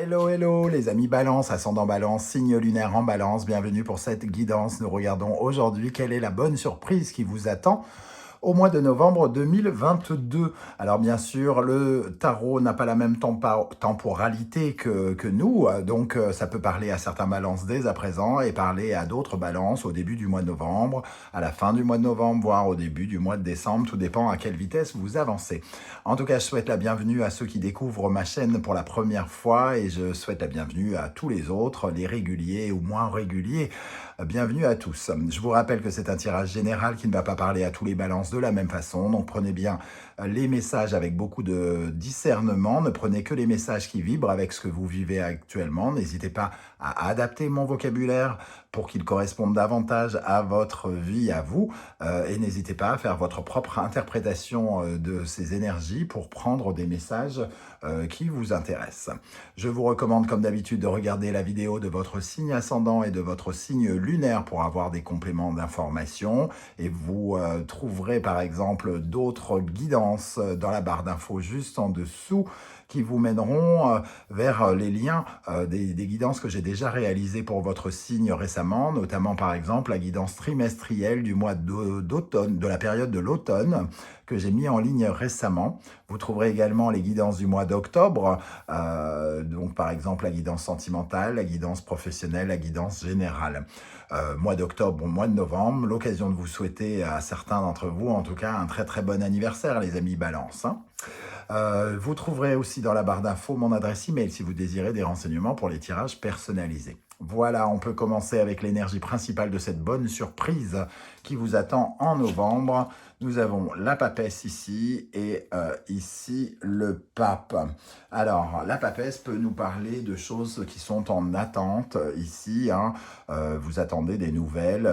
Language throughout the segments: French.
Hello, hello les amis Balance, ascendant Balance, signe lunaire en Balance, bienvenue pour cette guidance. Nous regardons aujourd'hui quelle est la bonne surprise qui vous attend au mois de novembre 2022. Alors bien sûr, le tarot n'a pas la même temporalité que nous, donc ça peut parler à certains balances dès à présent et parler à d'autres balances au début du mois de novembre, à la fin du mois de novembre, voire au début du mois de décembre, tout dépend à quelle vitesse vous avancez. En tout cas, je souhaite la bienvenue à ceux qui découvrent ma chaîne pour la première fois et je souhaite la bienvenue à tous les autres, les réguliers ou moins réguliers. Bienvenue à tous. Je vous rappelle que c'est un tirage général qui ne va pas parler à tous les balances de la même façon, donc prenez bien les messages avec beaucoup de discernement, ne prenez que les messages qui vibrent avec ce que vous vivez actuellement, n'hésitez pas à adapter mon vocabulaire pour qu'il corresponde davantage à votre vie, à vous, et n'hésitez pas à faire votre propre interprétation de ces énergies pour prendre des messages qui vous intéressent. Je vous recommande comme d'habitude de regarder la vidéo de votre signe ascendant et de votre signe lunaire pour avoir des compléments d'information et vous trouverez par exemple d'autres guidances dans la barre d'infos juste en dessous qui vous mèneront vers les liens des guidances que j'ai déjà réalisées pour votre signe récemment, notamment par exemple la guidance trimestrielle du mois d'automne, de la période de l'automne, que j'ai mis en ligne récemment. Vous trouverez également les guidances du mois d'octobre, donc par exemple la guidance sentimentale, la guidance professionnelle, la guidance générale. Mois d'octobre, mois de novembre, l'occasion de vous souhaiter à certains d'entre vous, en tout cas, un très très bon anniversaire les amis Balance. Vous trouverez aussi dans la barre d'infos mon adresse email si vous désirez des renseignements pour les tirages personnalisés. Voilà, on peut commencer avec l'énergie principale de cette bonne surprise qui vous attend en novembre. Nous avons la papesse ici et ici le pape. Alors, la papesse peut nous parler de choses qui sont en attente ici. Vous attendez des nouvelles,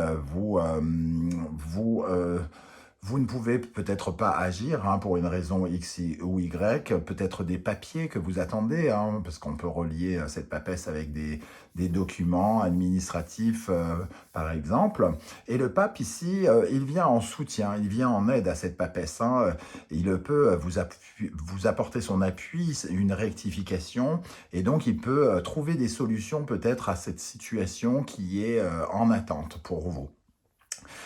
vous ne pouvez peut-être pas agir pour une raison X ou Y, peut-être des papiers que vous attendez, parce qu'on peut relier cette papesse avec des documents administratifs, par exemple. Et le pape ici, il vient en soutien, il vient en aide à cette papesse. Il peut vous apporter son appui, une rectification, et donc il peut trouver des solutions peut-être à cette situation qui est en attente pour vous.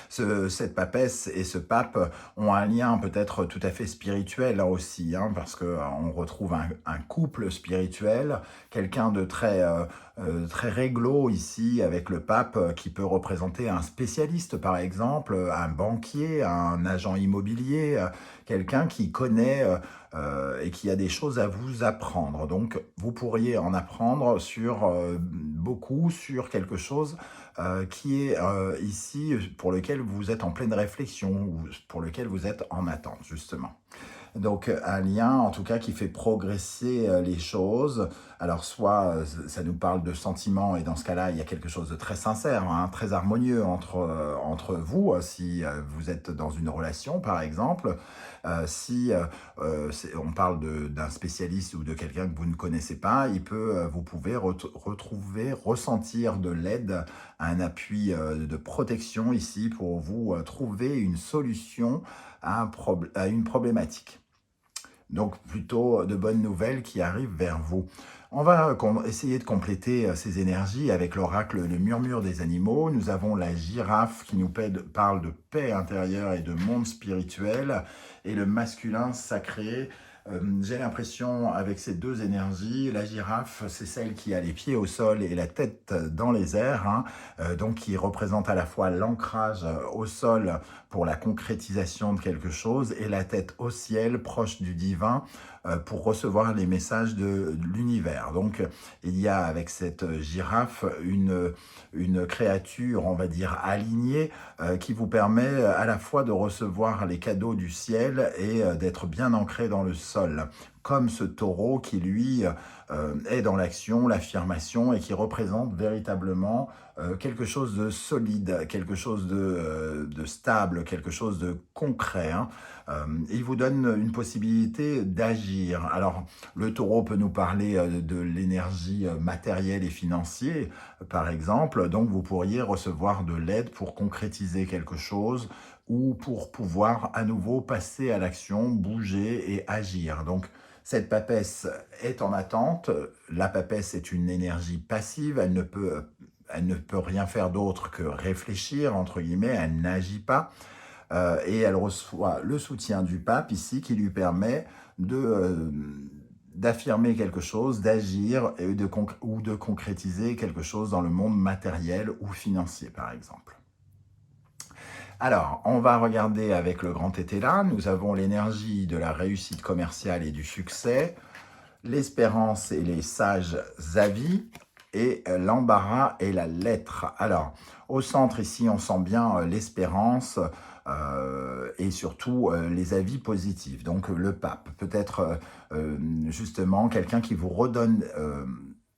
Cette papesse et ce pape ont un lien peut-être tout à fait spirituel là aussi, parce qu'on retrouve un couple spirituel, quelqu'un de très réglo ici avec le pape qui peut représenter un spécialiste par exemple, un banquier, un agent immobilier, quelqu'un qui connaît et qui a des choses à vous apprendre. Donc vous pourriez en apprendre sur beaucoup, sur quelque chose qui est ici pour lequel vous êtes en pleine réflexion ou pour lequel vous êtes en attente justement. Donc un lien en tout cas qui fait progresser les choses. Alors soit ça nous parle de sentiments et dans ce cas-là il y a quelque chose de très sincère, très harmonieux entre vous si vous êtes dans une relation par exemple. Si on parle d'un spécialiste ou de quelqu'un que vous ne connaissez pas, vous pouvez ressentir de l'aide, un appui de protection ici pour vous trouver une solution à une problématique. Donc plutôt de bonnes nouvelles qui arrivent vers vous. On va essayer de compléter ces énergies avec l'oracle Le Murmure des Animaux. Nous avons la girafe qui nous parle de paix intérieure et de monde spirituel et le masculin sacré. J'ai l'impression avec ces deux énergies, la girafe c'est celle qui a les pieds au sol et la tête dans les airs, donc qui représente à la fois l'ancrage au sol pour la concrétisation de quelque chose et la tête au ciel proche du divin pour recevoir les messages de l'univers. Donc il y a avec cette girafe une créature, on va dire alignée, qui vous permet à la fois de recevoir les cadeaux du ciel et d'être bien ancré dans le sol, comme ce taureau qui lui est dans l'action, l'affirmation et qui représente véritablement quelque chose de solide, quelque chose de stable, quelque chose de concret. Il vous donne une possibilité d'agir. Alors, le taureau peut nous parler de l'énergie matérielle et financière, par exemple. Donc, vous pourriez recevoir de l'aide pour concrétiser quelque chose ou pour pouvoir à nouveau passer à l'action, bouger et agir. Donc, Cette papesse est en attente. La papesse est une énergie passive, elle ne peut rien faire d'autre que réfléchir, entre guillemets, elle n'agit pas. Et elle reçoit le soutien du pape ici qui lui permet d'affirmer quelque chose, d'agir ou de concrétiser quelque chose dans le monde matériel ou financier, par exemple. Alors, on va regarder avec le grand tétélin. Nous avons l'énergie de la réussite commerciale et du succès, l'espérance et les sages avis, et l'embarras et la lettre. Alors, au centre ici, on sent bien l'espérance et surtout les avis positifs. Donc, le pape, peut-être justement quelqu'un qui vous redonne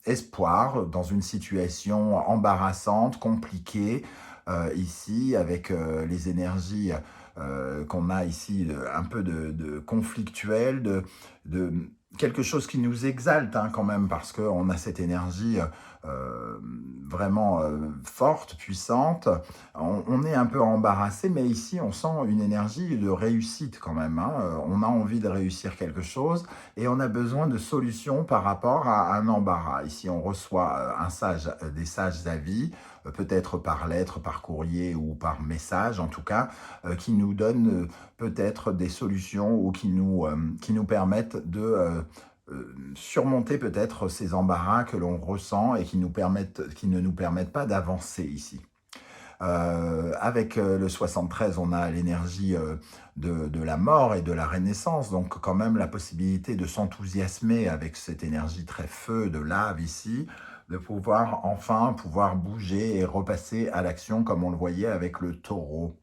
espoir dans une situation embarrassante, compliquée, ici, avec les énergies qu'on a ici, un peu de conflictuel, de quelque chose qui nous exalte hein, quand même, parce qu'on a cette énergie vraiment forte, puissante. On est un peu embarrassé, mais ici, on sent une énergie de réussite quand même. Hein. On a envie de réussir quelque chose et on a besoin de solutions par rapport à un embarras. Ici, on reçoit des sages avis, peut-être par lettre, par courrier ou par message en tout cas, qui nous donnent peut-être des solutions ou qui nous permettent de surmonter peut-être ces embarras que l'on ressent et qui ne nous permettent pas d'avancer ici. Avec le 73, on a l'énergie de la mort et de la renaissance, donc quand même la possibilité de s'enthousiasmer avec cette énergie très feu de lave ici, de pouvoir enfin bouger et repasser à l'action comme on le voyait avec le taureau.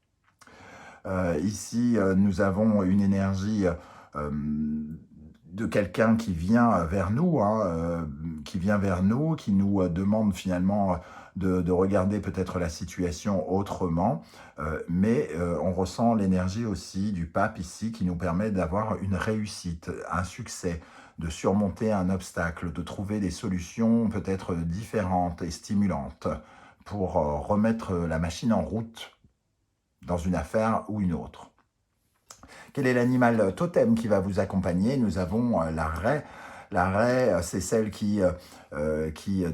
Ici, nous avons une énergie de quelqu'un qui vient vers nous, hein, qui nous demande finalement de regarder peut-être la situation autrement, mais on ressent l'énergie aussi du pape ici qui nous permet d'avoir une réussite, un succès, de surmonter un obstacle, de trouver des solutions peut-être différentes et stimulantes pour remettre la machine en route dans une affaire ou une autre. Quel est l'animal totem qui va vous accompagner? Nous avons la raie. La raie, c'est celle qui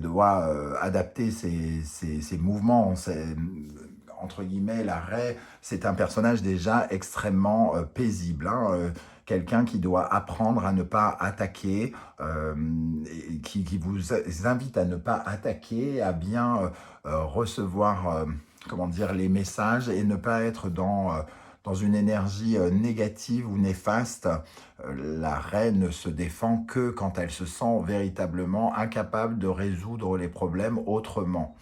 doit adapter ses mouvements. Entre guillemets, la raie, c'est un personnage déjà extrêmement paisible. Hein, quelqu'un qui doit apprendre à ne pas attaquer, qui vous invite à ne pas attaquer, à bien recevoir comment dire, les messages et ne pas être dans une énergie négative ou néfaste. La reine ne se défend que quand elle se sent véritablement incapable de résoudre les problèmes autrement.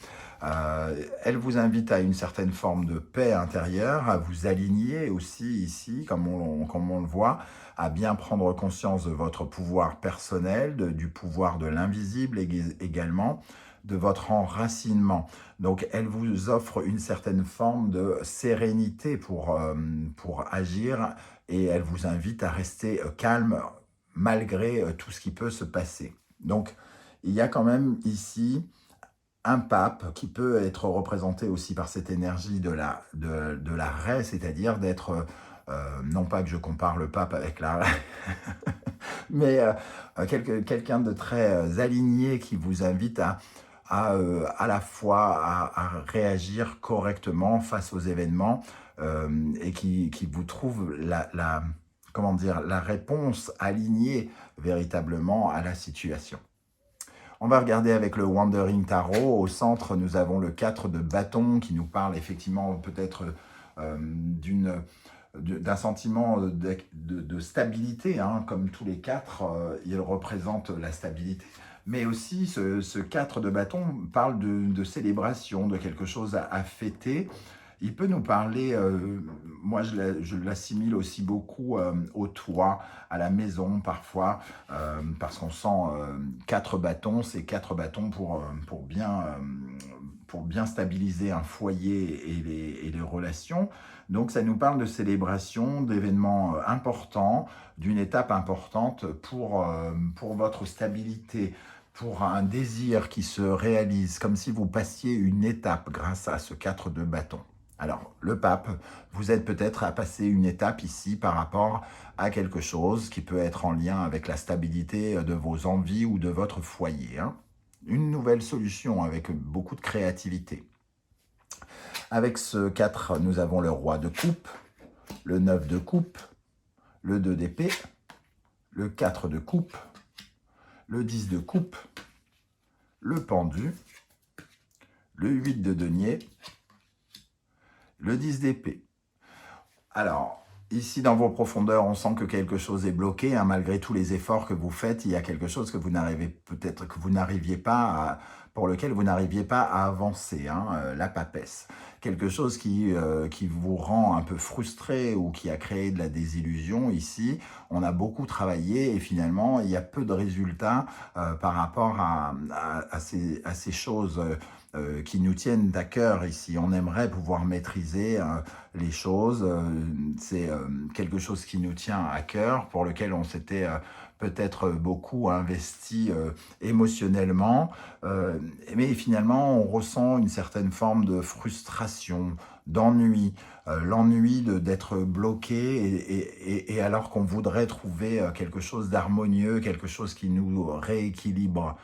Elle vous invite à une certaine forme de paix intérieure, à vous aligner aussi ici, comme on le voit, à bien prendre conscience de votre pouvoir personnel, du pouvoir de l'invisible également, de votre enracinement. Donc, elle vous offre une certaine forme de sérénité pour agir et elle vous invite à rester calme malgré tout ce qui peut se passer. Donc, il y a quand même ici un pape qui peut être représenté aussi par cette énergie de la raie, c'est-à-dire d'être, non pas que je compare le pape avec la raie, mais quelqu'un de très aligné qui vous invite à la fois à réagir correctement face aux événements et qui vous trouve comment dire, la réponse alignée véritablement à la situation. On va regarder avec le Wandering Tarot. Au centre, nous avons le 4 de bâton qui nous parle effectivement peut-être d'un sentiment de stabilité, hein, comme tous les 4, il représente la stabilité. Mais aussi, ce 4 de bâton parle de célébration, de quelque chose à fêter. Il peut nous parler, moi je l'assimile aussi beaucoup au toit, à la maison parfois, parce qu'on sent 4 bâtons, c'est 4 bâtons pour bien stabiliser un foyer et les relations. Donc ça nous parle de célébration, d'événements importants, d'une étape importante pour votre stabilité, pour un désir qui se réalise, comme si vous passiez une étape grâce à ce 4 de bâton. Alors, le pape, vous êtes peut-être à passer une étape ici par rapport à quelque chose qui peut être en lien avec la stabilité de vos envies ou de votre foyer, hein. Une nouvelle solution avec beaucoup de créativité. Avec ce 4, nous avons le roi de coupe, le 9 de coupe, le 2 d'épée, le 4 de coupe, le 10 de coupe, le pendu, le 8 de denier, le 10 d'épée. Alors, ici dans vos profondeurs, on sent que quelque chose est bloqué, hein, malgré tous les efforts que vous faites, il y a quelque chose que vous n'arrivez peut-être que vous n'arriviez pas pour lequel vous n'arriviez pas à avancer, hein, la papesse. Quelque chose qui vous rend un peu frustré ou qui a créé de la désillusion ici. On a beaucoup travaillé et finalement, il y a peu de résultats par rapport à ces choses qui nous tiennent à cœur ici. On aimerait pouvoir maîtriser les choses. C'est quelque chose qui nous tient à cœur, pour lequel on s'était peut-être beaucoup investi émotionnellement, mais finalement on ressent une certaine forme de frustration, d'ennui, l'ennui d'être bloqué et alors qu'on voudrait trouver quelque chose d'harmonieux, quelque chose qui nous rééquilibre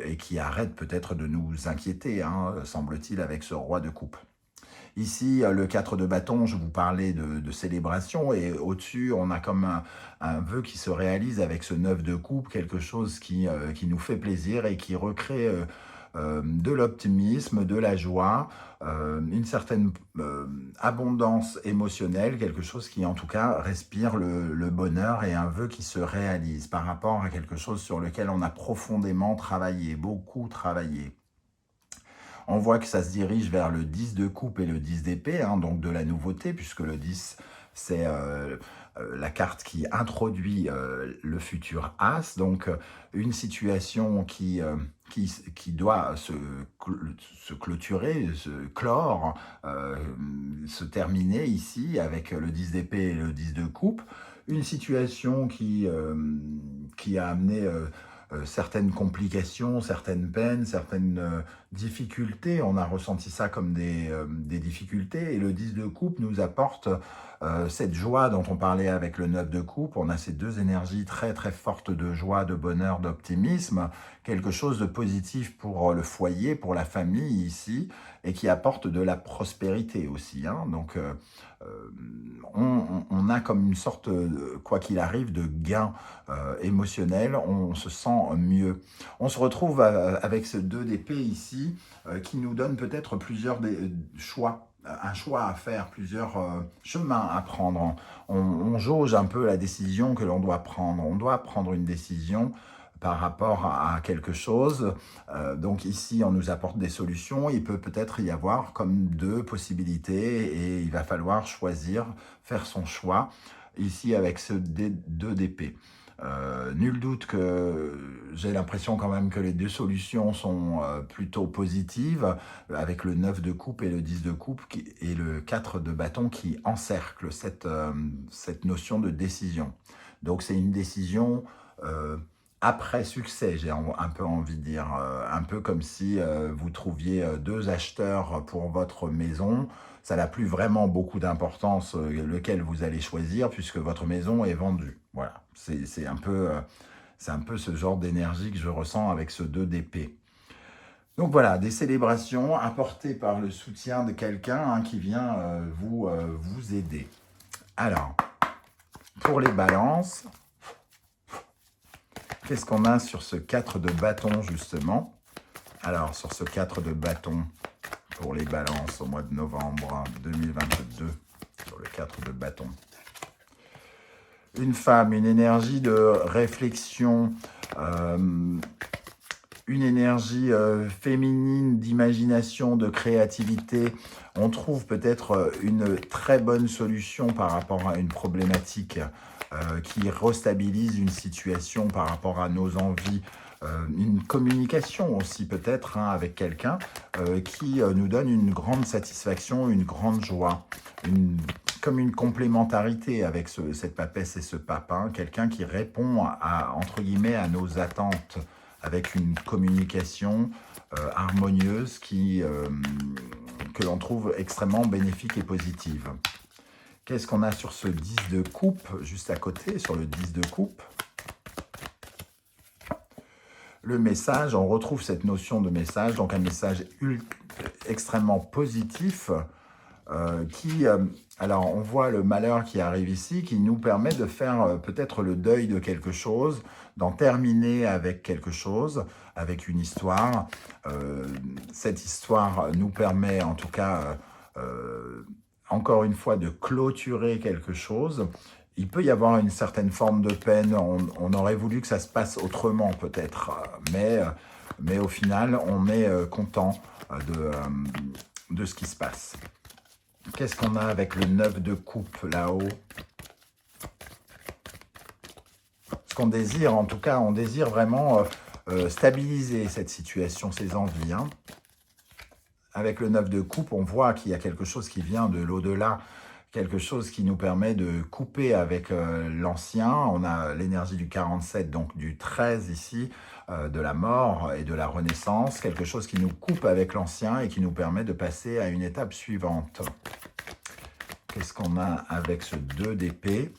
et qui arrête peut-être de nous inquiéter, hein, semble-t-il, avec ce roi de coupe. Ici, le 4 de bâton, je vous parlais de célébration, et au-dessus, on a comme un vœu qui se réalise avec ce 9 de coupe, quelque chose qui nous fait plaisir et qui recrée de l'optimisme, de la joie, une certaine abondance émotionnelle, quelque chose qui en tout cas respire le bonheur, et un vœu qui se réalise par rapport à quelque chose sur lequel on a profondément travaillé, beaucoup travaillé. On voit que ça se dirige vers le 10 de coupe et le 10 d'épée, hein, donc de la nouveauté, puisque le 10, c'est la carte qui introduit le futur As, donc une situation qui doit se clôturer, se clore, se terminer ici avec le 10 d'épée et le 10 de coupe. Une situation qui a amené certaines complications, certaines peines, certaines difficultés. On a ressenti ça comme des difficultés. Et le 10 de coupe nous apporte cette joie dont on parlait avec le 9 de coupe. On a ces deux énergies très très fortes de joie, de bonheur, d'optimisme. Quelque chose de positif pour le foyer, pour la famille ici, et qui apporte de la prospérité aussi, hein. Donc on a comme une sorte, quoi qu'il arrive, de gain émotionnel. On se sent mieux. On se retrouve avec ce 2 d'épée ici, qui nous donne peut-être plusieurs choix, un choix à faire, plusieurs chemins à prendre. On jauge un peu la décision que l'on doit prendre. On doit prendre une décision par rapport à quelque chose. Donc ici, on nous apporte des solutions. Il peut peut-être y avoir comme deux possibilités et il va falloir choisir, faire son choix. Ici, avec ce 2 d'épée. Nul doute que j'ai l'impression quand même que les deux solutions sont plutôt positives, avec le 9 de coupe et le 10 de coupe et le 4 de bâton qui encercle cette notion de décision. Donc c'est une décision après succès, j'ai un peu envie de dire, un peu comme si vous trouviez deux acheteurs pour votre maison. Ça n'a plus vraiment beaucoup d'importance lequel vous allez choisir, puisque votre maison est vendue. Voilà, c'est un peu ce genre d'énergie que je ressens avec ce 2 d'épée. Donc voilà, des célébrations apportées par le soutien de quelqu'un, hein, qui vient vous aider. Alors, pour les balances, qu'est-ce qu'on a sur ce 4 de bâton, justement? Alors, sur ce 4 de bâton, pour les balances au mois de novembre 2022, sur le 4 de bâton. Une femme, une énergie de réflexion, une énergie féminine, d'imagination, de créativité. On trouve peut-être une très bonne solution par rapport à une problématique qui restabilise une situation par rapport à nos envies. Une communication aussi peut-être, hein, avec quelqu'un qui nous donne une grande satisfaction, une grande joie, comme une complémentarité avec cette papesse et ce pape, hein, quelqu'un qui répond entre guillemets à nos attentes avec une communication harmonieuse que l'on trouve extrêmement bénéfique et positive. Qu'est-ce qu'on a sur ce 10 de coupe, juste à côté, sur le 10 de coupe? Le message, on retrouve cette notion de message, donc un message extrêmement positif alors on voit le malheur qui arrive ici, qui nous permet de faire peut-être le deuil de quelque chose, d'en terminer avec quelque chose, avec une histoire. Cette histoire nous permet en tout cas, encore une fois, de clôturer quelque chose. Il peut y avoir une certaine forme de peine, on aurait voulu que ça se passe autrement peut-être, mais au final, on est content de ce qui se passe. Qu'est-ce qu'on a avec le 9 de coupe là-haut? Ce qu'on désire, en tout cas, on désire vraiment stabiliser cette situation, ces envies. Hein. Avec le 9 de coupe, on voit qu'il y a quelque chose qui vient de l'au-delà, quelque chose qui nous permet de couper avec l'ancien. On a l'énergie du 47, donc du 13 ici, de la mort et de la renaissance. Quelque chose qui nous coupe avec l'ancien et qui nous permet de passer à une étape suivante. Qu'est-ce qu'on a avec ce 2 d'épée?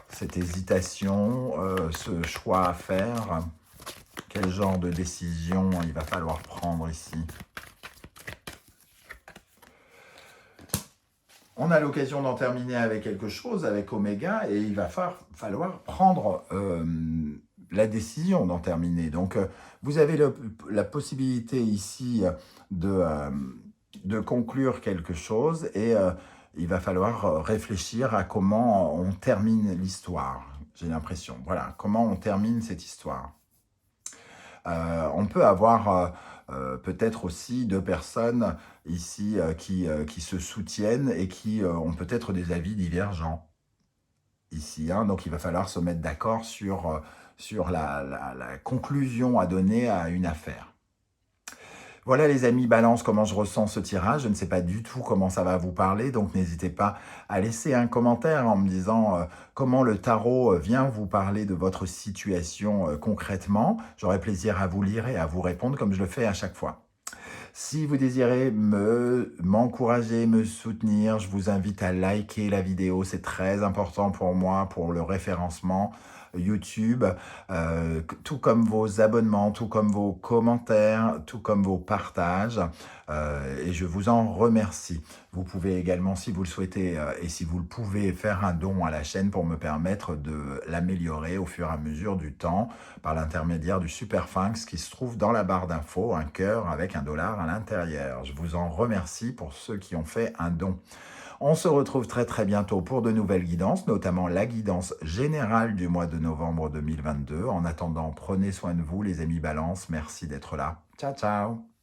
Cette hésitation, ce choix à faire. Quel genre de décision il va falloir prendre ici? On a l'occasion d'en terminer avec quelque chose, avec Oméga, et il va falloir prendre la décision d'en terminer. Donc, vous avez la possibilité ici de conclure quelque chose, et il va falloir réfléchir à comment on termine l'histoire, j'ai l'impression. Voilà, comment on termine cette histoire. On peut avoir peut-être aussi deux personnes ici qui se soutiennent et qui ont peut-être des avis divergents ici. Hein. Donc il va falloir se mettre d'accord sur la conclusion à donner à une affaire. Voilà les amis Balance, comment je ressens ce tirage. Je ne sais pas du tout comment ça va vous parler, donc n'hésitez pas à laisser un commentaire en me disant comment le tarot vient vous parler de votre situation concrètement. J'aurai plaisir à vous lire et à vous répondre comme je le fais à chaque fois. Si vous désirez m'encourager, me soutenir, je vous invite à liker la vidéo. C'est très important pour moi, pour le référencement YouTube, tout comme vos abonnements, tout comme vos commentaires, tout comme vos partages. Et je vous en remercie. Vous pouvez également, si vous le souhaitez et si vous le pouvez, faire un don à la chaîne pour me permettre de l'améliorer au fur et à mesure du temps par l'intermédiaire du Super Sphinx qui se trouve dans la barre d'infos, un cœur avec un dollar à l'intérieur. Je vous en remercie pour ceux qui ont fait un don. On se retrouve très très bientôt pour de nouvelles guidances, notamment la guidance générale du mois de novembre 2022. En attendant, prenez soin de vous les amis Balance. Merci d'être là. Ciao, ciao.